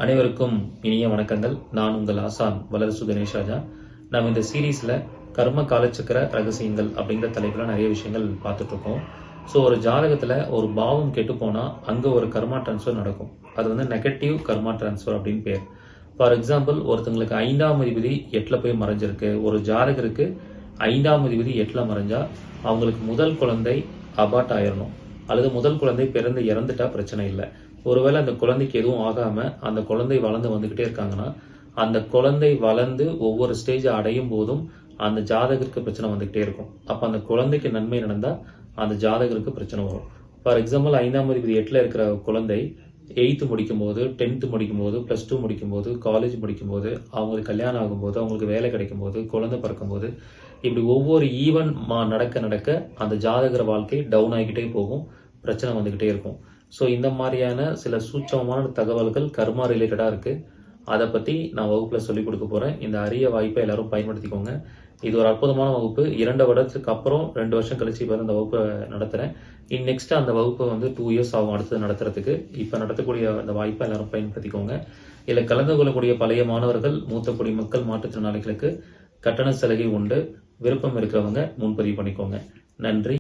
அனைவருக்கும் இனிய வணக்கங்கள். நான் உங்கள் ஆசான் வளர்சு கணேஷ் ராஜா. நம்ம இந்த சீரீஸ்ல கர்ம காலச்சக்கர ரகசியங்கள் அப்படிங்கிற தலைப்புல நிறைய விஷயங்கள் பார்த்துட்டு இருக்கோம். ஸோ ஒரு ஜாதகத்துல ஒரு பாவம் கெட்டு போனா அங்க ஒரு கர்மா டிரான்ஸ்ஃபர் நடக்கும். அது வந்து நெகட்டிவ் கர்மா டிரான்ஸ்ஃபர் அப்படின்னு பேர். ஃபார் எக்ஸாம்பிள், ஒருத்தங்களுக்கு 5ஆம் அதிபதி 8ல போய் மறைஞ்சிருக்கு. ஒரு ஜாதகருக்கு 5ஆம் அதிபதி 8ல மறைஞ்சா அவங்களுக்கு முதல் குழந்தை அபார்ட் ஆயிரணும், அல்லது முதல் குழந்தை பிறந்து இறந்துட்டா பிரச்சனை இல்லை. ஒருவேளை அந்த குழந்தைக்கு எதுவும் ஆகாம அந்த குழந்தை வளர்ந்து வந்துகிட்டே இருக்காங்கன்னா, அந்த குழந்தை வளர்ந்து ஒவ்வொரு ஸ்டேஜ் அடையும் போதும் அந்த ஜாதகருக்கு பிரச்சனை வந்துகிட்டே இருக்கும். அப்ப அந்த குழந்தைக்கு நன்மை நடந்தா அந்த ஜாதகருக்கு பிரச்சனை வரும். ஃபார் எக்ஸாம்பிள், 5ஆம் அதிபதி 8ல இருக்கிற குழந்தை 8th முடிக்கும் போது, 10th முடிக்கும் போது, +2 முடிக்கும் போது, காலேஜ் முடிக்கும் போது, அவங்களுக்கு கல்யாணம் ஆகும்போது, அவங்களுக்கு வேலை கிடைக்கும் போது, குழந்தை பிறக்கும் போது, இப்படி ஒவ்வொரு ஈவென்ட் நடக்க நடக்க அந்த ஜாதகர் வாழ்க்கை டவுன் ஆகிக்கிட்டே போகும், பிரச்சனை வந்துகிட்டே இருக்கும். ஸோ இந்த மாதிரியான சில சூட்சமமான தகவல்கள் கர்மா ரிலேட்டடாக இருக்குது. அதை பற்றி நான் வகுப்பில் சொல்லிக் கொடுக்க போகிறேன். இந்த அரிய வாய்ப்பை எல்லாரும் பயன்படுத்திக்கோங்க. இது ஒரு அற்புதமான வகுப்பு. 2 வருடத்துக்கு அப்புறம் 2 வருஷம் கழிச்சு இப்போ அந்த வகுப்பை நடத்துகிறேன். நெக்ஸ்ட் அந்த வகுப்பை வந்து 2 இயர்ஸ் ஆகும் அடுத்தது நடத்துறதுக்கு. இப்போ நடத்தக்கூடிய அந்த வாய்ப்பை எல்லாரும் பயன்படுத்திக்கோங்க. இதில் கலந்து கொள்ளக்கூடிய பழைய மாணவர்கள், மூத்த குடிமக்கள், மாற்றுத்திறனாளிகளுக்கு கட்டண சலுகை உண்டு. விருப்பம் இருக்கிறவங்க முன்பதிவு பண்ணிக்கோங்க. நன்றி.